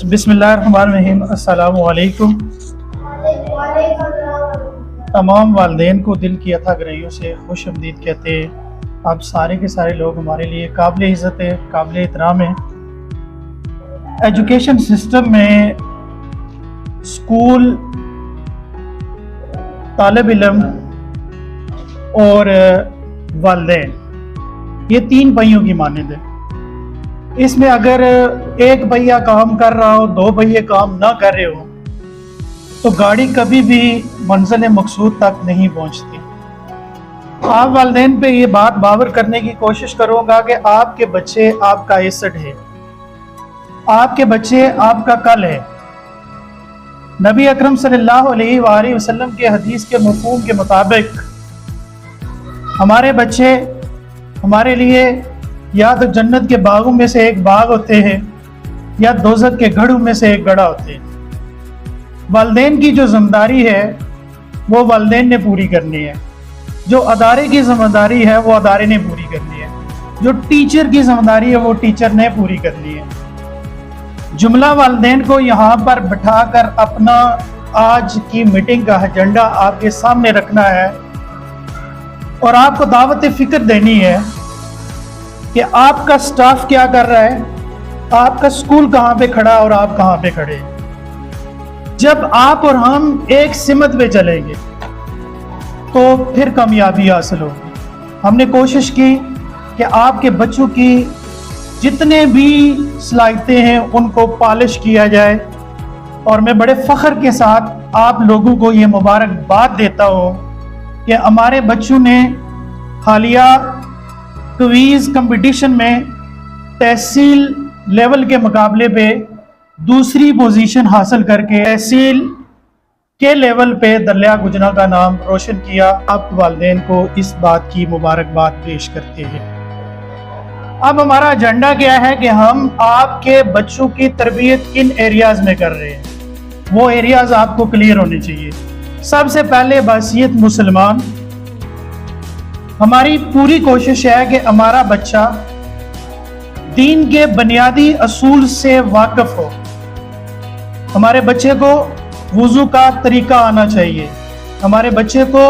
बिस्मिल्लाहिर्रहमानिर्रहीम। अस्सलाम वालेकुम। तमाम वालिदैन को दिल की अथाह गहराइयों से खुश आमदीद कहते हैं। आप सारे के सारे लोग हमारे लिए काबिल इज़्ज़त है, काबिल एहतराम है। एजुकेशन सिस्टम में स्कूल, तालिब इल्म और वालिदैन, ये तीन पहियों की मानद है। इसमें अगर एक पहिया काम कर रहा हो, दो पहिए काम ना कर रहे हो, तो गाड़ी कभी भी मंजिल मकसूद तक नहीं पहुंचती। आप वालिदैन पे ये बात बावर करने की कोशिश करूंगा कि आपके बच्चे आपका एसेट है, आपके बच्चे आपका कल है। नबी अकरम सल्लल्लाहु अलैहि वसल्लम के हदीस के मफ़हूम के मुताबिक हमारे बच्चे हमारे लिए या तो जन्नत के बागों में से एक बाग होते हैं या दोज़ख के गढ़ों में से एक गढ़ा होते हैं। वालिदैन की जो जिम्मेदारी है वो वालिदैन ने पूरी करनी है, जो अदारे की जिम्मेदारी है वो अदारे ने पूरी करनी है, जो टीचर की जिम्मेदारी है वो टीचर ने पूरी करनी है। जुमला वालिदैन को यहाँ पर बिठाकर अपना आज की मीटिंग का एजेंडा आपके सामने रखना है और आपको दावत फिक्र देनी है कि आपका स्टाफ क्या कर रहा है, आपका स्कूल कहाँ पे खड़ा और आप कहाँ पे खड़े। जब आप और हम एक सिमत पे चलेंगे तो फिर कामयाबी हासिल होगी। हमने कोशिश की कि आपके बच्चों की जितने भी सलाहियतें हैं उनको पॉलिश किया जाए, और मैं बड़े फ़ख्र के साथ आप लोगों को ये मुबारकबाद देता हूँ कि हमारे बच्चों ने हालिया क्विज़ कंपटीशन में तहसील लेवल के मुकाबले पे दूसरी पोजीशन हासिल करके तहसील के लेवल पे दरिया गुजना का नाम रोशन किया। आप वालिदैन को इस बात की मुबारकबाद पेश करते हैं। अब हमारा एजेंडा क्या है कि हम आपके बच्चों की तरबियत किन एरियाज में कर रहे हैं, वो एरियाज आपको क्लियर होने चाहिए। सबसे पहले बहसीयत मुसलमान हमारी पूरी कोशिश है कि हमारा बच्चा दीन के बुनियादी असूल से वाकिफ हो। हमारे बच्चे को वुज़ू का तरीका आना चाहिए, हमारे बच्चे को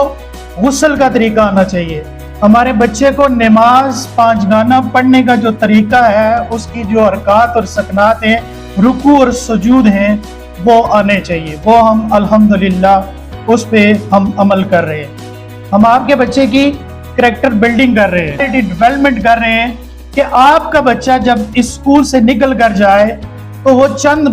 गुस्ल का तरीका आना चाहिए, हमारे बच्चे को नमाज पाँच गाना पढ़ने का जो तरीका है, उसकी जो हरकत और सकनात हैं, रुकू और सुजूद हैं, वो आने चाहिए। वो हम अल्हम्दुलिल्लाह उस पे हम अमल कर रहे हैं। हम आपके बच्चे की कैरेक्टर बिल्डिंग कर रहे हैं, डेवलपमेंट कर रहे हैं कि आपका बच्चा जब इस स्कूल से निकल कर जाए तो वो चंद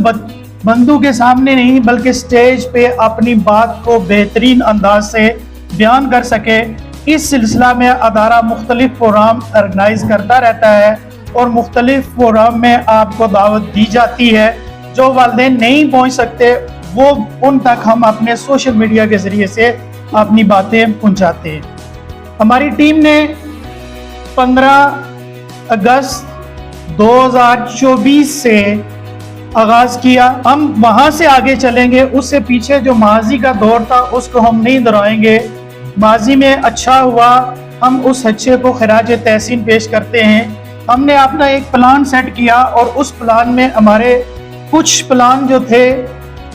बंदों के सामने नहीं बल्कि स्टेज पे अपनी बात को बेहतरीन अंदाज से बयान कर सके। इस सिलसिला में अदारा मुख्तलिफ प्रोग्राम ऑर्गेनाइज करता रहता है और मुख्तलिफ प्रोग्राम में आपको दावत दी जाती है। जो वालिदैन नहीं पहुंच सकते वो उन तक हम अपने सोशल मीडिया के ज़रिए से अपनी बातें पहुंचाते हैं। हमारी टीम ने 15 अगस्त 2024 से आगाज़ किया। हम वहाँ से आगे चलेंगे, उससे पीछे जो माजी का दौर था उसको हम नहीं दोहराएंगे। माजी में अच्छा हुआ, हम उस अच्छे को खराज तहसीन पेश करते हैं। हमने अपना एक प्लान सेट किया और उस प्लान में हमारे कुछ प्लान जो थे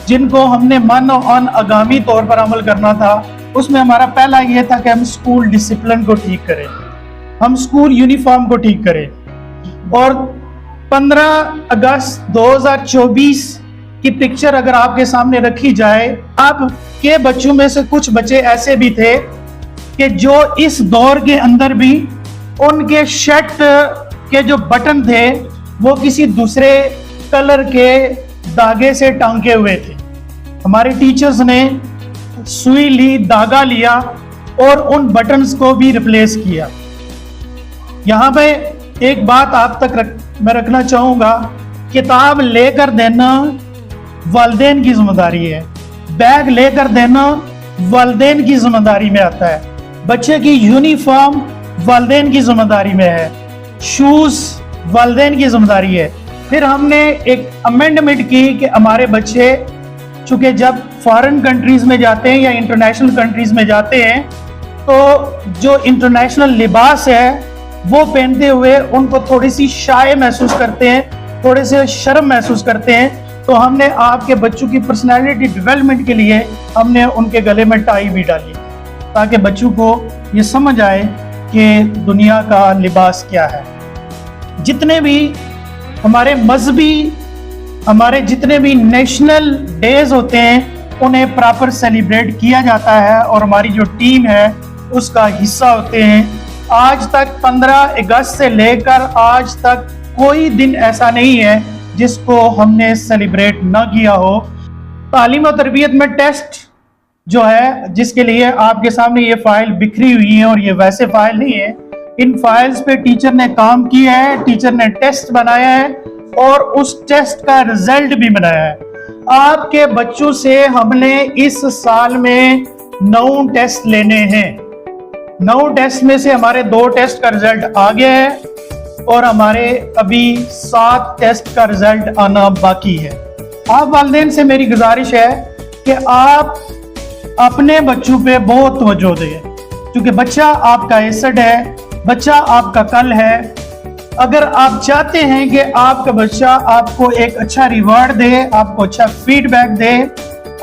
जिनको हमने मन और आगामी तौर पर अमल करना था, उसमें हमारा पहला ये था कि हम स्कूल डिसिप्लिन को ठीक करें, हम स्कूल यूनिफॉर्म को ठीक करें। और 15 अगस्त 2024 की पिक्चर अगर आपके सामने रखी जाए, आपके बच्चों में से कुछ बच्चे ऐसे भी थे कि जो इस दौर के अंदर भी उनके शर्ट के जो बटन थे वो किसी दूसरे कलर के धागे से टांगे हुए थे। हमारे टीचर्स ने सुई ली, धागा लिया और उन बटन्स को भी रिप्लेस किया। यहाँ पे एक बात आप तक मैं रखना चाहूँगा, किताब लेकर देना वालिदैन की जिम्मेदारी है, बैग लेकर देना वालिदैन की जिम्मेदारी में आता है, बच्चे की यूनिफॉर्म वालिदैन की जिम्मेदारी में है, शूज़ वालिदैन की जिम्मेदारी है। फिर हमने एक अमेंडमेंट की कि हमारे बच्चे चूँकि जब फॉरेन कंट्रीज़ में जाते हैं या इंटरनेशनल कंट्रीज़ में जाते हैं तो जो इंटरनेशनल लिबास है वो पहनते हुए उनको थोड़ी सी शाय महसूस करते हैं, थोड़े से शर्म महसूस करते हैं, तो हमने आपके बच्चों की पर्सनैलिटी डेवलपमेंट के लिए हमने उनके गले में टाई भी डाली, ताकि बच्चों को ये समझ आए कि दुनिया का लिबास क्या है। जितने भी हमारे मजहबी, हमारे जितने भी नेशनल डेज होते हैं उन्हें प्रॉपर सेलिब्रेट किया जाता है और हमारी जो टीम है उसका हिस्सा होते हैं। आज तक 15 अगस्त से लेकर आज तक कोई दिन ऐसा नहीं है जिसको हमने सेलिब्रेट ना किया हो। तालीम और तरबियत में टेस्ट जो है, जिसके लिए आपके सामने ये फाइल बिखरी हुई है, और ये वैसे फाइल नहीं है, इन फाइल्स पे टीचर ने काम किया है, टीचर ने टेस्ट बनाया है और उस टेस्ट का रिजल्ट भी बनाया है। आपके बच्चों से हमने इस साल में 9 टेस्ट लेने हैं। 9 टेस्ट में से हमारे 2 टेस्ट का रिजल्ट आ गया है और हमारे अभी 7 टेस्ट का रिजल्ट आना बाकी है। आप वालिदैन से मेरी गुजारिश है कि आप अपने बच्चों पे बहुत तवज्जो दें, क्योंकि बच्चा आपका एसेट है, बच्चा आपका कल है। अगर आप चाहते हैं कि आपका बच्चा आपको एक अच्छा रिवार्ड दे, आपको अच्छा फीडबैक दे,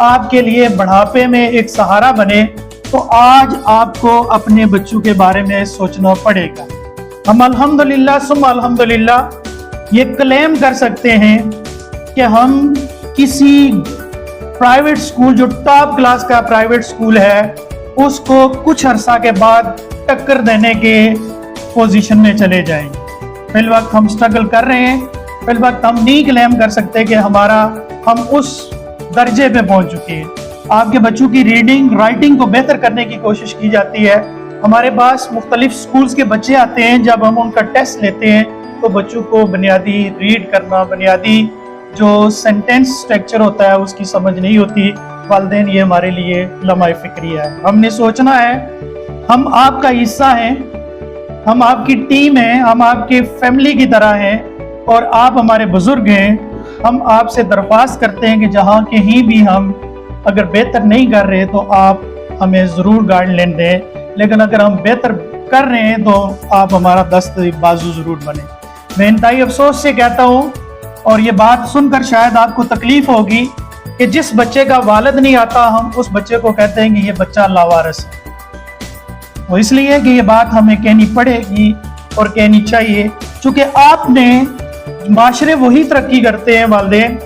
आपके लिए बुढ़ापे में एक सहारा बने, तो आज आपको अपने बच्चों के बारे में सोचना पड़ेगा। हम अल्हम्दुलिल्लाह सुम्मा अल्हम्दुलिल्लाह ये क्लेम कर सकते हैं कि हम किसी प्राइवेट स्कूल, जो टॉप क्लास का प्राइवेट स्कूल है, उसको कुछ अरसा के बाद टक्कर देने के पोजीशन में चले जाएंगे। फिल वक्त हम स्ट्रगल कर रहे हैं, फिल वक्त हम नहीं क्लेम कर सकते कि हम उस दर्जे पे पहुंच चुके हैं। आपके बच्चों की रीडिंग राइटिंग को बेहतर करने की कोशिश की जाती है। हमारे पास मुख्तलिफ स्कूल्स के बच्चे आते हैं, जब हम उनका टेस्ट लेते हैं तो बच्चों को बुनियादी रीड करना, बुनियादी जो सेंटेंस स्ट्रक्चर होता है उसकी समझ नहीं होती। वालिदैन ये हमारे लिए लम्हा फिक्रिया है। हमने सोचना है हम आपका हिस्सा हैं, हम आपकी टीम हैं, हम आपके फैमिली की तरह हैं और आप हमारे बुजुर्ग हैं। हम आपसे दरख्वास्त करते हैं कि जहाँ कहीं भी हम अगर बेहतर नहीं कर रहे तो आप हमें ज़रूर गाइडलाइन दें, लेकिन अगर हम बेहतर कर रहे हैं तो आप हमारा दस्त बाजू ज़रूर बने। मैं इंतहाई अफसोस से कहता हूँ, और ये बात सुनकर शायद आपको तकलीफ होगी, कि जिस बच्चे का वालिद नहीं आता हम उस बच्चे को कहते हैं कि ये बच्चा लावारिस है। वो इसलिए कि ये बात हमें कहनी पड़ेगी और कहनी चाहिए, क्योंकि आपने माशरे वही तरक्की करते हैं वालिदैन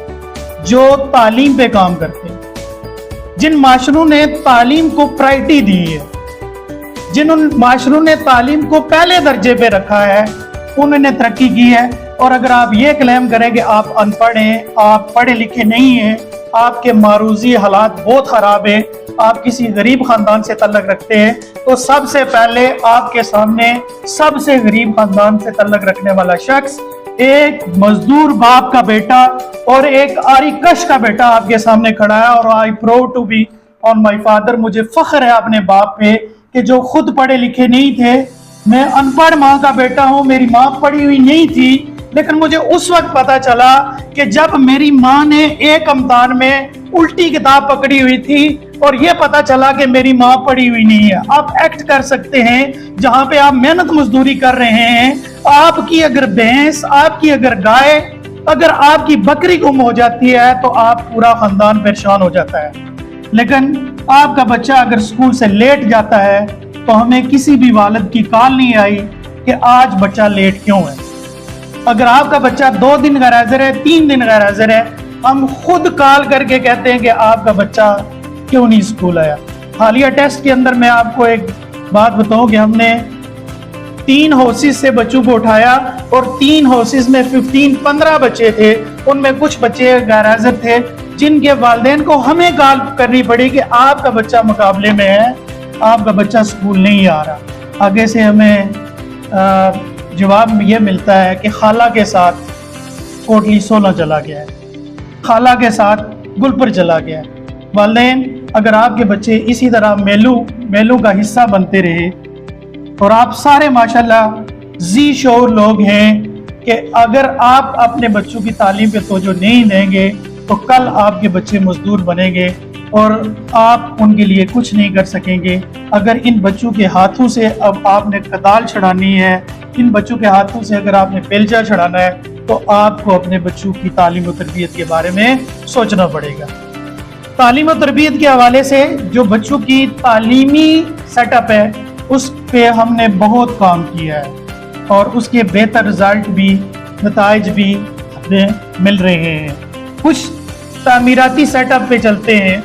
जो तालीम पे काम करते हैं। जिन माशरों ने तालीम को प्रायोरिटी दी है, जिन माशरों ने तालीम को पहले दर्जे पे रखा है, उन्होंने तरक्की की है। और अगर आप ये क्लेम करें कि आप अनपढ़ हैं, आप पढ़े लिखे नहीं हैं, आपके मारूजी हालात बहुत ख़राब है, आप किसी गरीब ख़ानदान से तल्लक रखते हैं, तो सबसे पहले आपके सामने सबसे गरीब ख़ानदान से तल्लक रखने वाला शख्स, एक मजदूर बाप का बेटा और एक आरी कश का बेटा आपके सामने खड़ा है। और I proud to be on my father, मुझे फख्र है अपने बाप पे कि जो खुद पढ़े लिखे नहीं थे। मैं अनपढ़ माँ का बेटा हूँ, मेरी माँ पढ़ी हुई नहीं थी, लेकिन मुझे उस वक्त पता चला कि जब मेरी माँ ने एक इम्तिहान में उल्टी किताब पकड़ी हुई थी और ये पता चला कि मेरी माँ पढ़ी हुई नहीं है। आप एक्ट कर सकते हैं जहाँ पे आप मेहनत मजदूरी कर रहे हैं। आपकी अगर भैंस, आपकी अगर गाय, अगर आपकी बकरी गुम हो जाती है तो आप पूरा खानदान परेशान हो जाता है। लेकिन आपका बच्चा अगर स्कूल से लेट जाता है तो हमें किसी भी वालिद की कॉल नहीं आई कि आज बच्चा लेट क्यों है। अगर आपका बच्चा 2 दिन गैर हाजिर है, 3 दिन गैर हाजिर है, हम खुद कॉल करके कहते हैं कि आपका बच्चा क्यों नहीं स्कूल आया। हालिया टेस्ट के अंदर मैं आपको एक बात बताऊं कि हमने 3 हाउसेस से बच्चों को उठाया और 3 हाउसेस में 15 बच्चे थे। उनमें कुछ बच्चे गैर हाजिर थे जिनके वालिदैन को हमें कॉल करनी पड़ी कि आपका बच्चा मुकाबले में है, आपका बच्चा स्कूल नहीं आ रहा। आगे से हमें जवाब ये मिलता है कि खाला के साथ कोटली सोना चला गया है, खाला के साथ गुलपुर चला गया है। वालिदैन अगर आपके बच्चे इसी तरह मेलू का हिस्सा बनते रहे, और आप सारे माशाल्लाह जी शौर लोग हैं कि अगर आप अपने बच्चों की तालीम पे तवज्जो नहीं देंगे तो कल आपके बच्चे मजदूर बनेंगे और आप उनके लिए कुछ नहीं कर सकेंगे। अगर इन बच्चों के हाथों से अब आपने कदाल छड़ानी है, इन बच्चों के हाथों से अगर आपने बेलचा छड़ाना है تو آپ کو اپنے بچوں کی تعلیم و تربیت کے بارے میں سوچنا پڑے گا۔ تعلیم و تربیت کے حوالے سے جو بچوں کی تعلیمی سیٹ اپ ہے اس پہ ہم نے بہت کام کیا ہے اور اس کے بہتر رزلٹ بھی، نتائج بھی ہمیں مل رہے ہیں۔ کچھ تعمیراتی سیٹ اپ پہ چلتے ہیں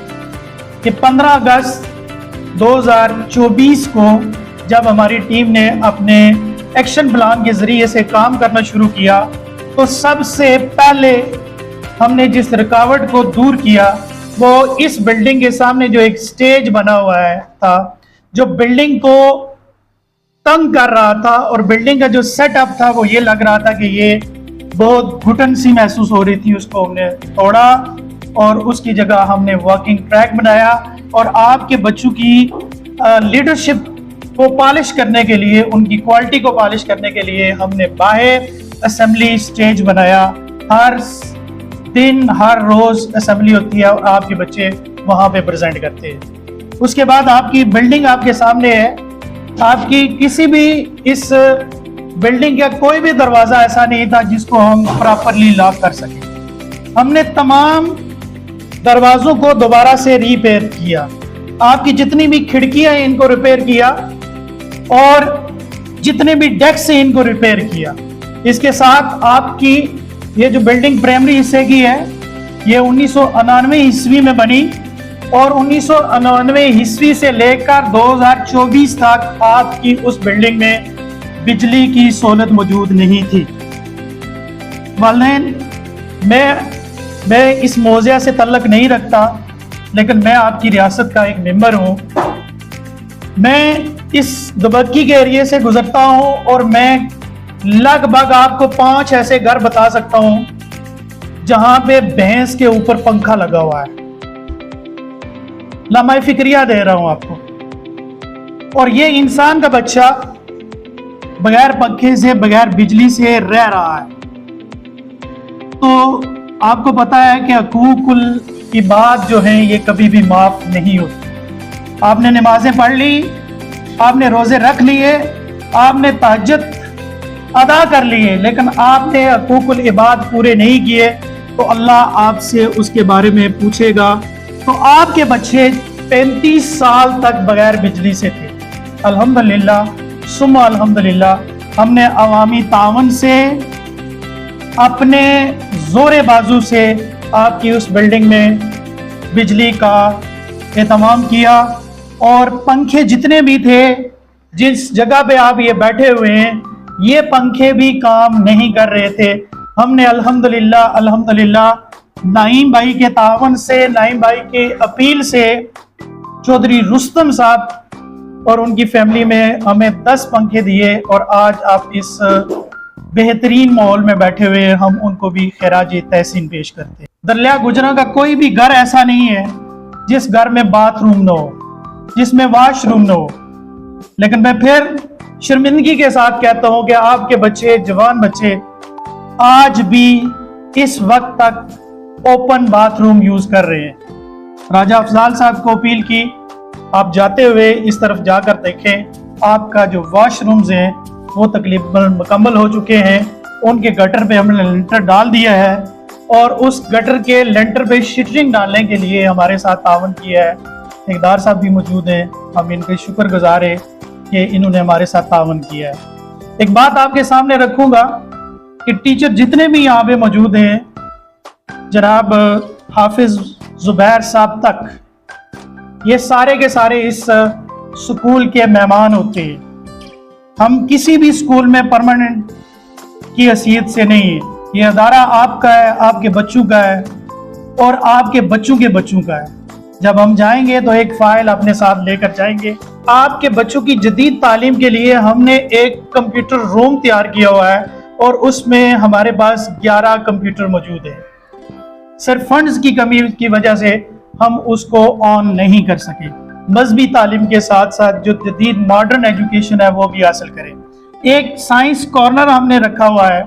کہ 15 اگست 2024 کو جب ہماری ٹیم نے اپنے ایکشن پلان کے ذریعے سے کام کرنا شروع کیا تو سب سے پہلے ہم نے جس رکاوٹ کو دور کیا وہ اس بلڈنگ کے سامنے جو ایک سٹیج بنا ہوا تھا جو بلڈنگ کو تنگ کر رہا تھا، اور بلڈنگ کا جو سیٹ اپ تھا وہ یہ لگ رہا تھا کہ یہ بہت گھٹن سی محسوس ہو رہی تھی، اس کو ہم نے توڑا اور اس کی جگہ ہم نے واکنگ ٹریک بنایا، اور آپ کے بچوں کی لیڈرشپ کو پالش کرنے کے لیے، ان کی کوالٹی کو پالش کرنے کے لیے ہم نے باہر اسمبلی سٹیج بنایا۔ ہر دن ہر روز اسمبلی ہوتی ہے اور آپ کے بچے وہاں پہ پریزنٹ کرتے ہیں۔ اس کے بعد آپ کی بلڈنگ آپ کے سامنے ہے، آپ کی کسی بھی اس بلڈنگ کا کوئی بھی دروازہ ایسا نہیں تھا جس کو ہم پراپرلی لاک کر سکیں۔ ہم نے تمام دروازوں کو دوبارہ سے ریپیئر کیا، آپ کی جتنی بھی کھڑکیاں ہیں ان کو ریپیئر کیا اور جتنے بھی ڈیکس ہیں ان کو ریپیئر کیا۔ اس کے ساتھ آپ کی یہ جو بلڈنگ پرائمری حصے کی ہے یہ 1999 عیسوی میں بنی، اور 1999 عیسوی سے لے کر 2024 تک آپ کی اس بلڈنگ میں بجلی کی سہولت موجود نہیں تھی۔ والدین، میں اس موضوع سے تعلق نہیں رکھتا، لیکن میں آپ کی ریاست کا ایک ممبر ہوں۔ میں اس دبکی کے ایریے سے گزرتا ہوں اور میں لگ بھگ آپ کو 5 ایسے گھر بتا سکتا ہوں جہاں پہ بھینس کے اوپر پنکھا لگا ہوا ہے۔ لمحہ فکریہ دے رہا ہوں آپ کو، اور یہ انسان کا بچہ بغیر پنکھے سے، بغیر بجلی سے رہ رہا ہے۔ تو آپ کو پتا ہے کہ حقوق العباد جو ہیں یہ کبھی بھی معاف نہیں ہوتے۔ آپ نے نمازیں پڑھ لی، آپ نے روزے رکھ لیے، آپ نے تہجد ادا کر لیے، لیکن آپ نے حقوق العباد پورے نہیں کیے تو اللہ آپ سے اس کے بارے میں پوچھے گا۔ تو آپ کے بچے 35 سال تک بغیر بجلی سے تھے۔ الحمدللہ ثم الحمدللہ ہم نے عوامی تعاون سے، اپنے زور بازو سے آپ کی اس بلڈنگ میں بجلی کا اہتمام کیا، اور پنکھے جتنے بھی تھے جس جگہ پہ آپ یہ بیٹھے ہوئے ہیں یہ پنکھے بھی کام نہیں کر رہے تھے۔ ہم نے الحمدللہ نعیم بھائی کے تعاون سے، نعیم بھائی کے اپیل سے، چودھری رستم صاحب اور ان کی فیملی میں ہمیں 10 پنکھے دیے، اور آج آپ اس بہترین ماحول میں بیٹھے ہوئے ہم ان کو بھی خراج تحسین پیش کرتے ہیں۔ دریا گجراں کا کوئی بھی گھر ایسا نہیں ہے جس گھر میں باتھ روم نہ ہو، جس میں واش روم نہ ہو، لیکن میں پھر شرمندگی کے ساتھ کہتا ہوں کہ آپ کے بچے، جوان بچے آج بھی اس وقت تک اوپن باتھ روم یوز کر رہے ہیں۔ راجہ افضال صاحب کو اپیل کی، آپ جاتے ہوئے اس طرف جا کر دیکھیں، آپ کا جو واش رومز ہیں وہ تقریباً مکمل ہو چکے ہیں۔ ان کے گٹر پہ ہم نے لینٹر ڈال دیا ہے، اور اس گٹر کے لینٹر پہ شٹرنگ ڈالنے کے لیے ہمارے ساتھ تعاون کیا ہے۔ ٹھیکیدار صاحب بھی موجود ہیں، ہم ان کے شکر گزار ہیں کہ انہوں نے ہمارے ساتھ تعاون کیا ہے۔ ایک بات آپ کے سامنے رکھوں گا کہ ٹیچر جتنے بھی یہاں پہ موجود ہیں، جناب حافظ زبیر صاحب تک، یہ سارے کے سارے اس سکول کے مہمان ہوتے ہیں۔ ہم کسی بھی سکول میں پرماننٹ کی حیثیت سے نہیں ہیں، یہ ادارہ آپ کا ہے، آپ کے بچوں کا ہے، اور آپ کے بچوں کے بچوں کا ہے۔ جب ہم جائیں گے تو ایک فائل اپنے ساتھ لے کر جائیں گے۔ آپ کے بچوں کی جدید تعلیم کے لیے ہم نے ایک کمپیوٹر روم تیار کیا ہوا ہے، اور اس میں ہمارے پاس 11 کمپیوٹر موجود ہیں۔ صرف فنڈز کی کمی کی وجہ سے ہم اس کو آن نہیں کر سکے۔ مذہبی تعلیم کے ساتھ ساتھ جو جدید ماڈرن ایجوکیشن ہے وہ بھی حاصل کریں۔ ایک سائنس کارنر ہم نے رکھا ہوا ہے،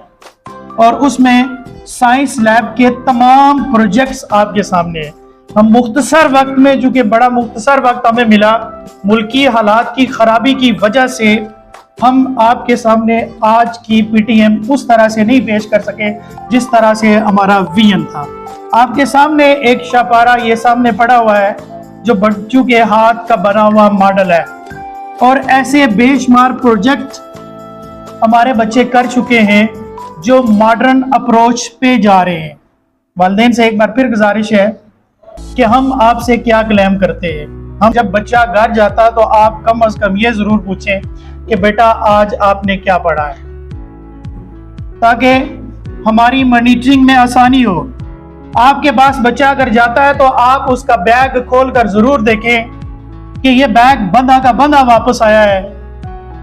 اور اس میں سائنس لیب کے تمام پروجیکٹس آپ کے سامنے ہیں۔ ہم مختصر وقت میں، چونکہ بڑا مختصر وقت ہمیں ملا، ملکی حالات کی خرابی کی وجہ سے ہم آپ کے سامنے آج کی پی ٹی ایم اس طرح سے نہیں پیش کر سکے جس طرح سے ہمارا ویژن تھا۔ آپ کے سامنے ایک شاہپارہ یہ سامنے پڑا ہوا ہے جو بچوں کے ہاتھ کا بنا ہوا ماڈل ہے، اور ایسے بے شمار پروجیکٹ ہمارے بچے کر چکے ہیں جو ماڈرن اپروچ پہ جا رہے ہیں۔ والدین سے ایک بار پھر گزارش ہے کہ ہم آپ سے کیا کلیم کرتے ہیں۔ ہم جب بچہ گھر جاتا تو آپ کم از کم یہ ضرور پوچھیں کہ بیٹا آج آپ نے کیا پڑھا ہے، تاکہ ہماری مانیٹرنگ میں آسانی ہو۔ آپ کے پاس بچہ اگر جاتا ہے تو آپ اس کا بیگ کھول کر ضرور دیکھیں کہ یہ بیگ بندھا کا بندھا واپس آیا ہے،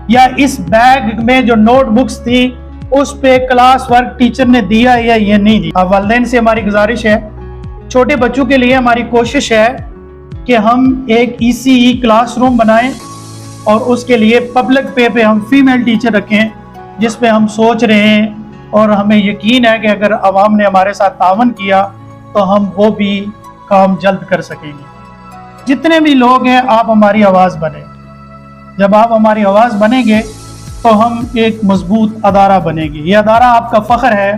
یا اس بیگ میں جو نوٹ بکس تھی اس پہ کلاس ورک ٹیچر نے دیا یا یہ نہیں دیا۔ والدین سے ہماری گزارش ہے، چھوٹے بچوں کے لیے ہماری کوشش ہے کہ ہم ایک ECE کلاس روم بنائیں، اور اس کے لیے پبلک پہ ہم فیمیل ٹیچر رکھیں، جس پہ ہم سوچ رہے ہیں اور ہمیں یقین ہے کہ اگر عوام نے ہمارے ساتھ تعاون کیا تو ہم وہ بھی کام جلد کر سکیں گے۔ جتنے بھی لوگ ہیں آپ ہماری آواز بنیں۔ جب آپ ہماری آواز بنیں گے تو ہم ایک مضبوط ادارہ بنیں گے۔ یہ ادارہ آپ کا فخر ہے،